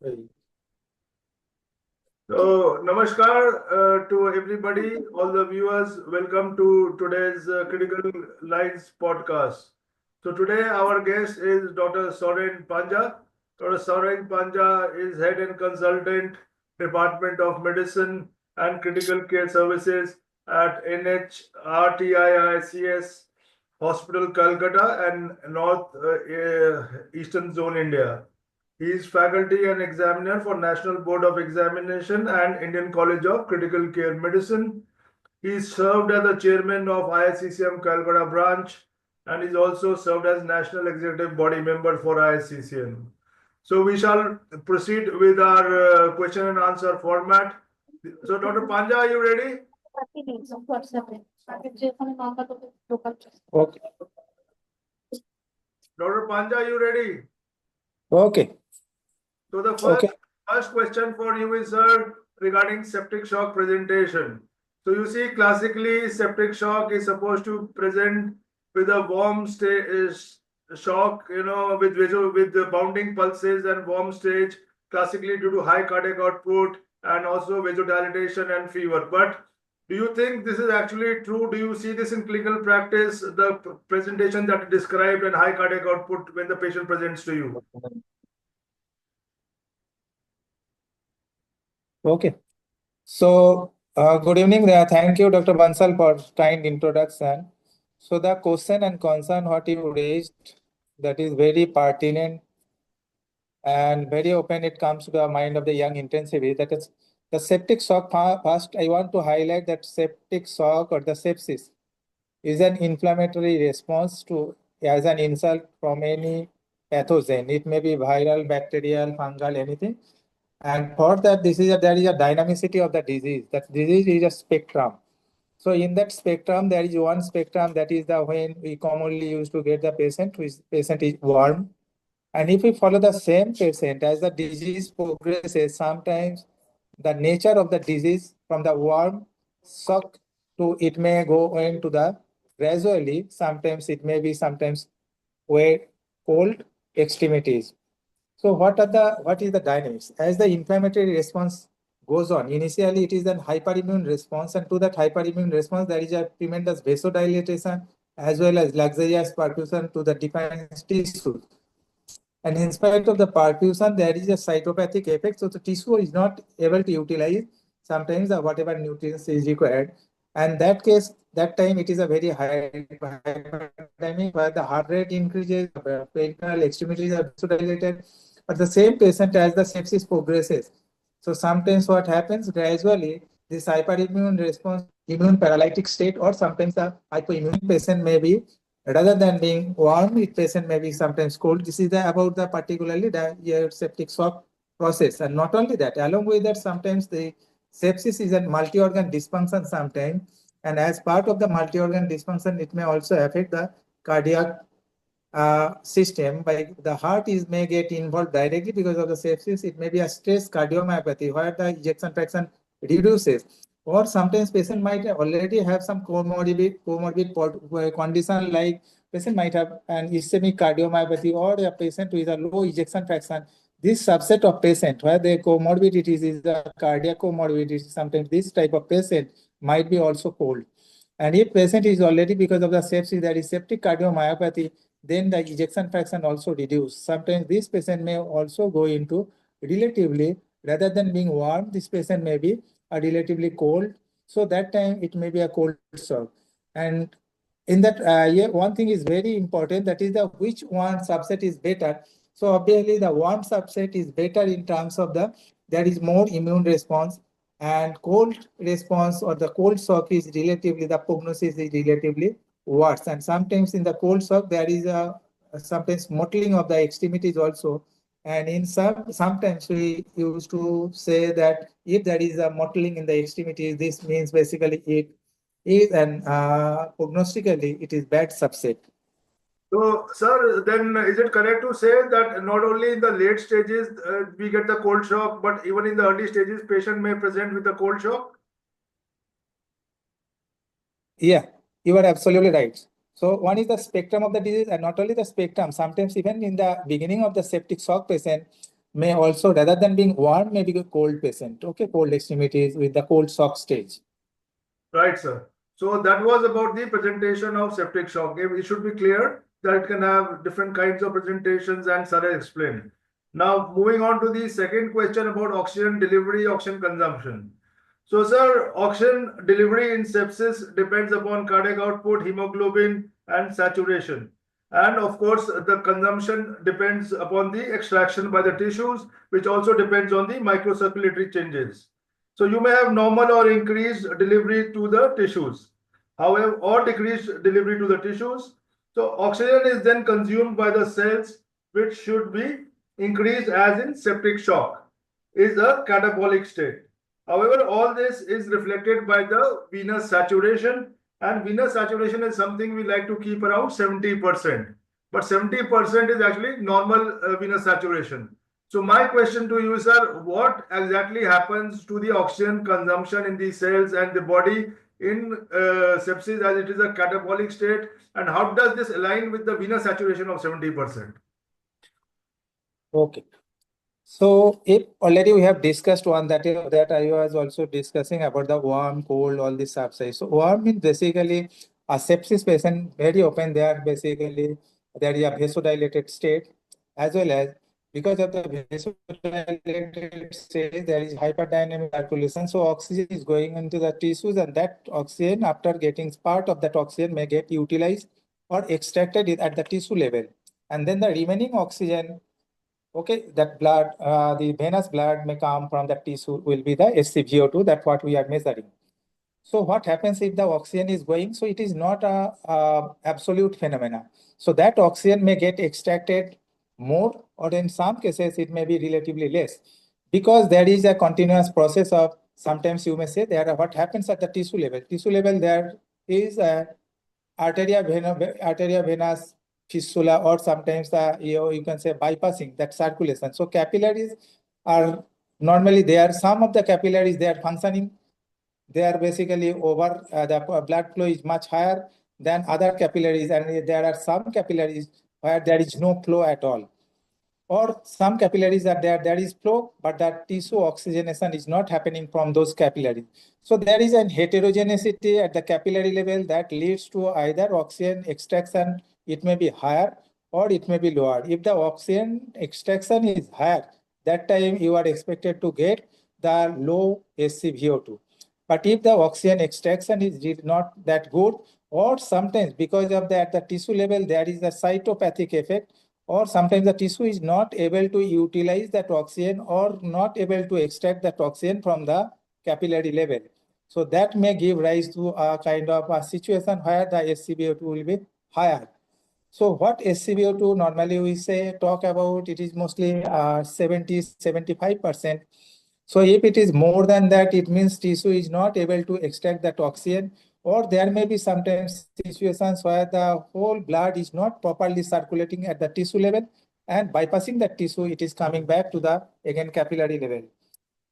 So, namaskar to everybody, all the viewers. Welcome to today's Critical Lines podcast. So, today our guest is Dr. Souren Panja. Dr. Souren Panja is head and consultant, Department of Medicine and Critical Care Services at NHRTIICS Hospital, Calcutta and North Eastern Zone, India. He is faculty and examiner for National Board of Examination and Indian College of Critical Care Medicine. He served as the chairman of ISCCM Calcutta branch and is also served as national executive body member for ISCCM. So we shall proceed with our question and answer format. So Dr. Panja, are you ready? Okay. Dr. Panja, are you ready? Okay. So the first question for you is, sir, regarding septic shock presentation. So you see, classically, septic shock is supposed to present with a warm shock, with the bounding pulses and warm stage, classically due to high cardiac output and also vasodilatation and fever. But do you think this is actually true? Do you see this in clinical practice, the presentation that you described and high cardiac output when the patient presents to you? Okay. So, good evening. Thank you, Dr. Bansal, for kind introduction. So, the question and concern what you raised, that is very pertinent and very open. It comes to the mind of the young intensivist. That is the septic shock. First, I want to highlight that septic shock or the sepsis is an inflammatory response to as an insult from any pathogen. It may be viral, bacterial, fungal, anything. And for that, there is a dynamicity of the disease. That disease is a spectrum. So in that spectrum, there is one spectrum that is the when we commonly use to get the patient, which patient is warm. And if we follow the same patient as the disease progresses, sometimes the nature of the disease from the warm shock to it may go into the gradually, sometimes it may be sometimes wet, cold extremities. So what is the dynamics? As the inflammatory response goes on, initially it is an hyperimmune response, and to that hyperimmune response there is a tremendous vasodilatation as well as luxurious perfusion to the defined tissues. And in spite of the perfusion, there is a cytopathic effect. So the tissue is not able to utilize sometimes whatever nutrients is required. And that case, that time it is a very high hyperdynamic where the heart rate increases, the peripheral extremities are vasodilated. But the same patient as the sepsis progresses. So sometimes what happens gradually, this hyperimmune response, immune paralytic state, or sometimes the hypoimmune patient may be rather than being warm, it patient may be sometimes cold. This is about the particularly the septic shock process. And not only that, along with that, sometimes the sepsis is a multi-organ dysfunction sometimes. And as part of the multi-organ dysfunction, it may also affect the cardiac system. By the heart may get involved directly because of the sepsis. It may be a stress cardiomyopathy where the ejection fraction reduces. Or sometimes patient might already have some comorbid condition, like patient might have an ischemic cardiomyopathy or a patient with a low ejection fraction. This subset of patient where the comorbidities is a cardiac comorbidity, sometimes this type of patient might be also cold. And if patient is already because of the sepsis, there is septic cardiomyopathy, then the ejection fraction also reduced. Sometimes this patient may also go into relatively, rather than being warm, this patient may be a relatively cold. So that time it may be a cold shock. And in that, one thing is very important, that is the which one subset is better. So obviously the warm subset is better in terms of there is more immune response, and cold response or the cold shock is relatively, the prognosis is relatively worse. And sometimes in the cold shock, there is a sometimes mottling of the extremities also. And in sometimes we used to say that if there is a mottling in the extremities, this means basically it is an prognostically it is bad subset. So, sir, then is it correct to say that not only in the late stages we get the cold shock, but even in the early stages, patient may present with the cold shock? Yeah, you are absolutely right. So one is the spectrum of the disease, and not only the spectrum, sometimes even in the beginning of the septic shock patient, may also, rather than being warm, may be a cold patient. Okay, cold extremities with the cold shock stage. Right, sir. So that was about the presentation of septic shock. It should be clear that it can have different kinds of presentations, and sir has explained. Now, moving on to the second question about oxygen delivery, oxygen consumption. So, sir, oxygen delivery in sepsis depends upon cardiac output, hemoglobin, and saturation. And of course, the consumption depends upon the extraction by the tissues, which also depends on the microcirculatory changes. So you may have normal or increased delivery to the tissues, however, or decreased delivery to the tissues. So oxygen is then consumed by the cells, which should be increased as in septic shock, is a catabolic state. However, all this is reflected by the venous saturation, and venous saturation is something we like to keep around 70%. But 70% is actually normal venous saturation. So my question to you, sir, what exactly happens to the oxygen consumption in the cells and the body in sepsis, as it is a catabolic state, and how does this align with the venous saturation of 70%? Okay. So if already we have discussed one that I was also discussing about the warm, cold, all these subsides. So warm means basically a sepsis patient, very often they are basically, there is a vasodilated state, as well as because of the vasodilated state, there is hyperdynamic circulation. So oxygen is going into the tissues, and that oxygen, after getting part of that oxygen, may get utilized or extracted at the tissue level. And then the remaining oxygen, okay, that blood, the venous blood may come from the tissue, will be the S CVO2, that's what we are measuring. So what happens if the oxygen is going? So it is not a absolute phenomena. So that oxygen may get extracted more, or in some cases it may be relatively less, because there is a continuous process of, sometimes you may say, there are, what happens at the tissue level. Tissue level, there is a arteria venous fistula, or sometimes the, you can say, bypassing that circulation. So capillaries are normally there. Some of the capillaries, they are functioning, they are basically over, the blood flow is much higher than other capillaries, and there are some capillaries where there is no flow at all. Or some capillaries are there is flow, but that tissue oxygenation is not happening from those capillaries. So there is a heterogeneity at the capillary level that leads to either oxygen extraction, it may be higher or it may be lower. If the oxygen extraction is higher, that time you are expected to get the low SCVO2. But if the oxygen extraction is not that good, or sometimes because of that, at the tissue level, there is a cytopathic effect, or sometimes the tissue is not able to utilize that oxygen or not able to extract that oxygen from the capillary level. So that may give rise to a kind of a situation where the SCVO2 will be higher. So what SCVO2 normally we say, talk about, it is mostly 70-75%. So if it is more than that, it means tissue is not able to extract that oxygen, or there may be sometimes situations where the whole blood is not properly circulating at the tissue level, and bypassing that tissue, it is coming back to the, again, capillary level.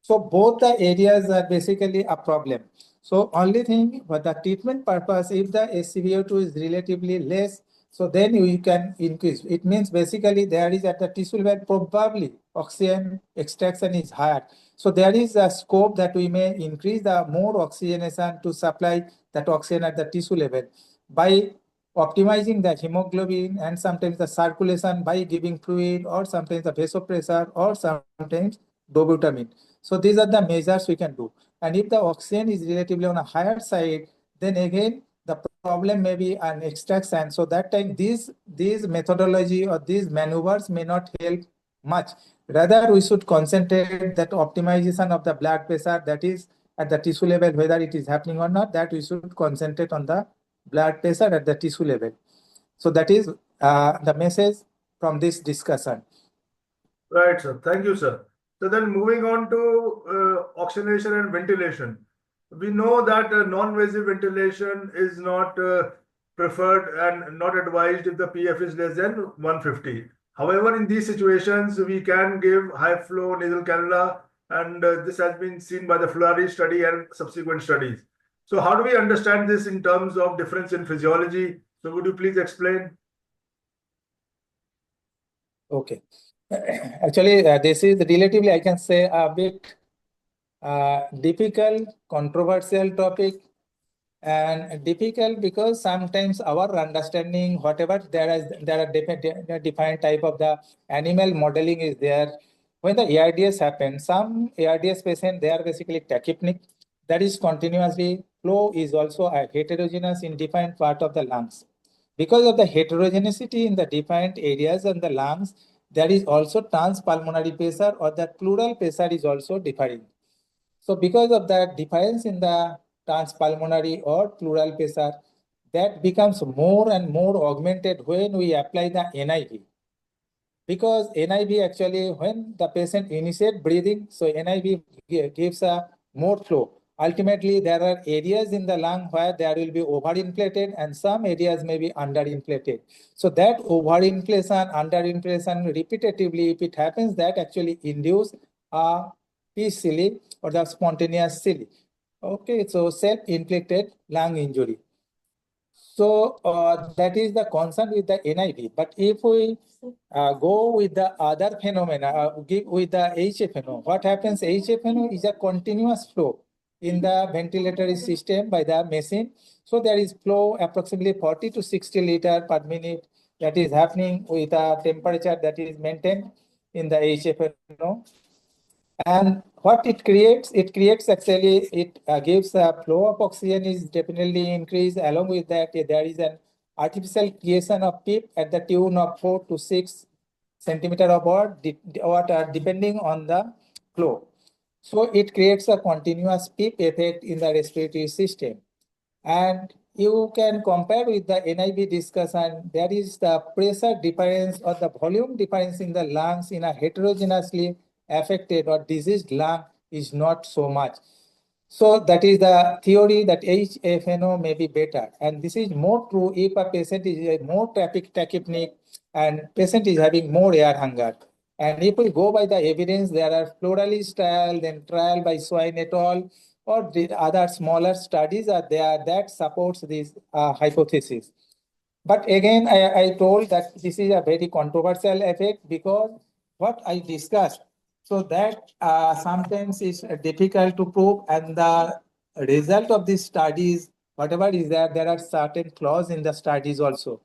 So both the areas are basically a problem. So only thing for the treatment purpose, if the SCVO2 is relatively less, so then you can increase. It means basically there is at the tissue level, probably oxygen extraction is higher. So there is a scope that we may increase the more oxygenation to supply that oxygen at the tissue level by optimizing the hemoglobin and sometimes the circulation by giving fluid, or sometimes the vasopressor, or sometimes dobutamine. So these are the measures we can do. And if the oxygen is relatively on a higher side, then again, the problem may be an extraction. So that time these methodology or these maneuvers may not help much. Rather, we should concentrate that optimization of the blood pressure, that is at the tissue level, whether it is happening or not, that we should concentrate on the blood pressure at the tissue level. So that is the message from this discussion. Right, sir. Thank you, sir. So then moving on to oxygenation and ventilation. We know that non-invasive ventilation is not preferred and not advised if the PF is less than 150. However, in these situations, we can give high flow nasal cannula, and this has been seen by the Fleury study and subsequent studies. So how do we understand this in terms of difference in physiology? So would you please explain? Okay. Actually, this is relatively, I can say, a bit difficult, controversial topic, and difficult because sometimes our understanding, whatever there are different type of the animal modeling is there. When the ARDS happens, some ARDS patient, they are basically tachypnic, that is continuously flow is also a heterogeneous in different part of the lungs. Because of the heterogeneity in the different areas in the lungs, there is also transpulmonary pressure or the pleural pressure is also differing. So because of that difference in the transpulmonary or pleural pressure, that becomes more and more augmented when we apply the NIV. Because NIV actually, when the patient initiate breathing, so NIV gives a more flow. Ultimately, there are areas in the lung where there will be overinflated and some areas may be underinflated. So that overinflation, underinflation repetitively, if it happens, that actually induce a peace silly or the spontaneous silly. Okay, so self-inflicted lung injury. So that is the concern with the NIV. But if we go with the other phenomena, with the HFNO, what happens? HFNO is a continuous flow in the ventilatory system by the machine. So there is flow approximately 40 to 60 liter per minute that is happening with a temperature that is maintained in the HFNO. And what it creates actually, it gives a flow of oxygen is definitely increased. Along with that, there is an artificial creation of PEEP at the tune of 4 to 6 centimeter of water, depending on the flow. So it creates a continuous PEEP effect in the respiratory system. And you can compare with the NIV discussion, there is the pressure difference or the volume difference in the lungs in a heterogeneously affected or diseased lung is not so much. So that is the theory that HFNO may be better. And this is more true if a patient is more tachypnic and patient is having more air hunger. And if we go by the evidence, there are pluralist trial, then trial by Swine et al., or the other smaller studies are there that supports this hypothesis. But again, I told that this is a very controversial effect because what I discussed, so that sometimes is difficult to prove, and the result of these studies, whatever is there are certain flaws in the studies also.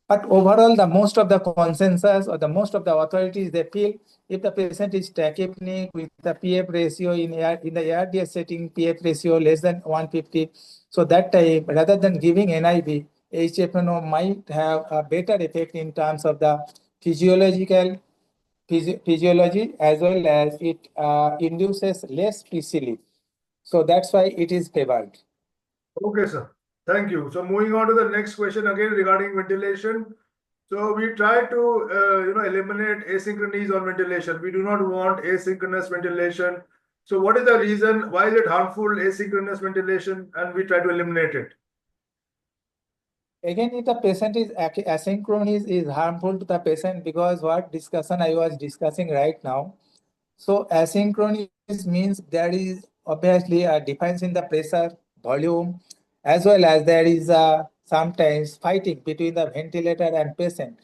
But overall, the most of the consensus or the most of the authorities, they feel if the patient is tachypnic with the PF ratio in the ARDS setting, PF ratio less than 150, so that time, rather than giving NIV, HFNO might have a better effect in terms of the physiology as well as it induces less PCL. So that's why it is favored. Okay, sir. Thank you. So moving on to the next question again regarding ventilation. So we try to eliminate asynchronies on ventilation. We do not want asynchronous ventilation. So what is the reason? Why is it harmful asynchronous ventilation, and we try to eliminate it? Again, if the patient is asynchronous, is harmful to the patient because what discussion I was discussing right now. So asynchronous means there is obviously a difference in the pressure, volume, as well as there is sometimes fighting between the ventilator and patient.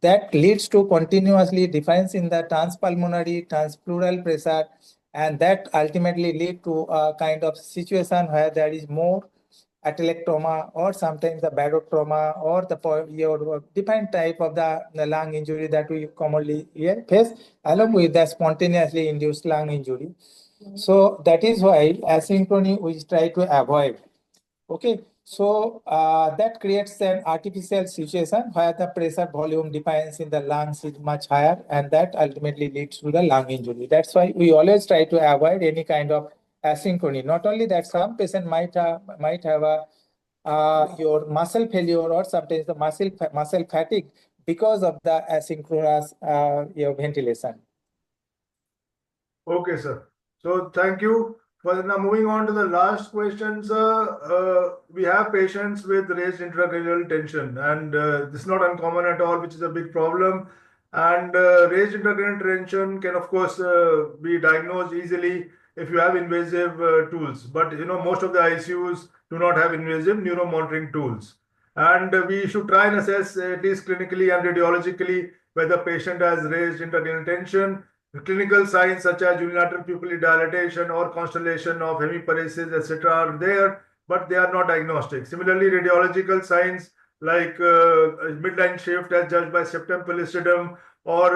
That leads to continuously difference in the transpulmonary, transpleural pressure, and that ultimately lead to a kind of situation where there is more atelectoma or sometimes the barotrauma or your different type of the lung injury that we commonly face along with the spontaneously induced lung injury. So that is why asynchrony we try to avoid. Okay, so that creates an artificial situation where the pressure volume depends in the lungs is much higher, and that ultimately leads to the lung injury. That's why we always try to avoid any kind of asynchrony. Not only that, some patient might have a your muscle failure or sometimes the muscle fatigue because of the asynchronous your ventilation. Okay, sir. So thank you. Well, now moving on to the last question, sir. We have patients with raised intracranial tension, and this is not uncommon at all, which is a big problem. And raised intracranial tension can, of course, be diagnosed easily if you have invasive tools. But most of the ICUs do not have invasive neuromonitoring tools, and we should try and assess at least clinically and radiologically whether patient has raised intracranial tension. Clinical signs such as unilateral pupillary dilatation or constellation of hemiparesis, etc., are there, but they are not diagnostic. Similarly, radiological signs like midline shift as judged by septum pellucidum or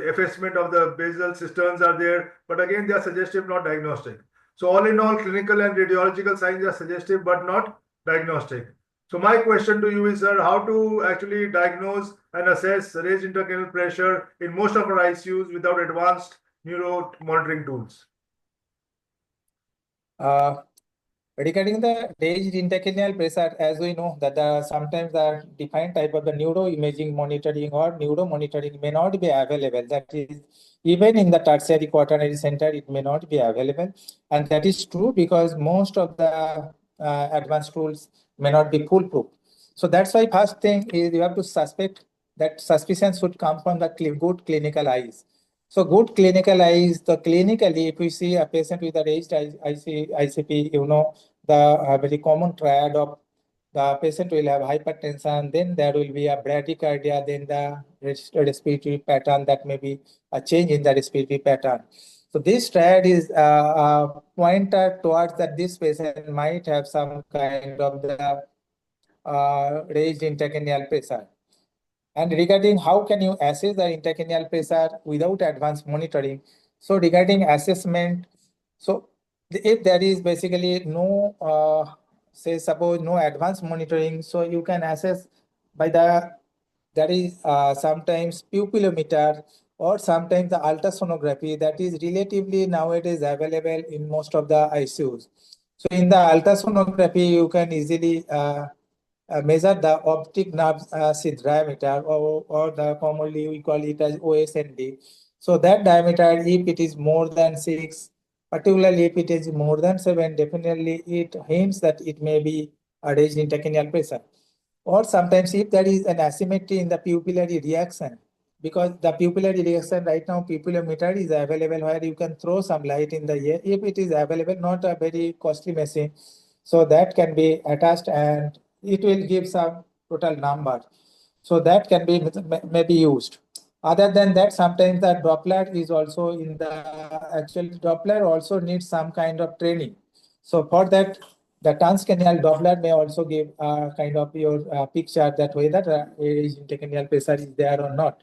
effacement of the basal cisterns are there, but again, they are suggestive, not diagnostic. So all in all, clinical and radiological signs are suggestive, but not diagnostic. So my question to you is, sir, how to actually diagnose and assess raised intracranial pressure in most of our ICUs without advanced neuro monitoring tools? Regarding the raised intracranial pressure, as we know that sometimes the defined type of the neuroimaging monitoring or neuro monitoring may not be available. That is, even in the tertiary quaternary center, it may not be available. And that is true because most of the advanced tools may not be foolproof. So that's why first thing is you have to suspect that suspicion should come from the good clinical eyes. So good clinical eyes, the clinically, if we see a patient with a raised ICP, you know, the very common triad of the patient will have hypertension, then there will be a bradycardia, then the respiratory pattern, that may be a change in the respiratory pattern. So this triad is a pointer towards that this patient might have some kind of the raised intracranial pressure. And regarding how can you assess the intracranial pressure without advanced monitoring? So regarding assessment, so if there is basically no, say suppose no advanced monitoring, so you can assess by there is sometimes pupillometer or sometimes the ultrasonography that is relatively nowadays available in most of the ICUs. So in the ultrasonography, you can easily measure the optic nerve sheath diameter, or the commonly we call it as OSND. So that diameter, if it is more than 6, particularly if it is more than 7, definitely it hints that it may be a raised intracranial pressure. Or sometimes if there is an asymmetry in the pupillary reaction, because the pupillary reaction right now, pupillometer is available where you can throw some light in the air. If it is available, not a very costly machine, so that can be attached and it will give some total number. So that can be maybe used. Other than that, sometimes the Doppler is also in the actual Doppler also needs some kind of training. So for that, the transcranial Doppler may also give a kind of your picture that whether intracranial pressure is there or not.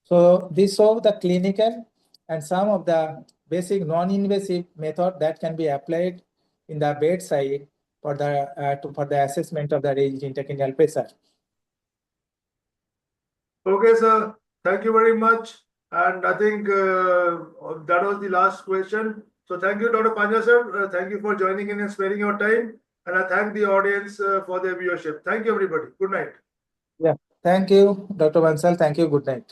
So these are the clinical and some of the basic non-invasive method that can be applied in the bedside for the assessment of the raised intracranial pressure. Okay, sir. Thank you very much. And I think that was the last question. So thank you, Dr. Panja, sir. Thank you for joining in and sparing your time. And I thank the audience for their viewership. Thank you, everybody. Good night. Yeah. Thank you, Dr. Bansal. Thank you. Good night.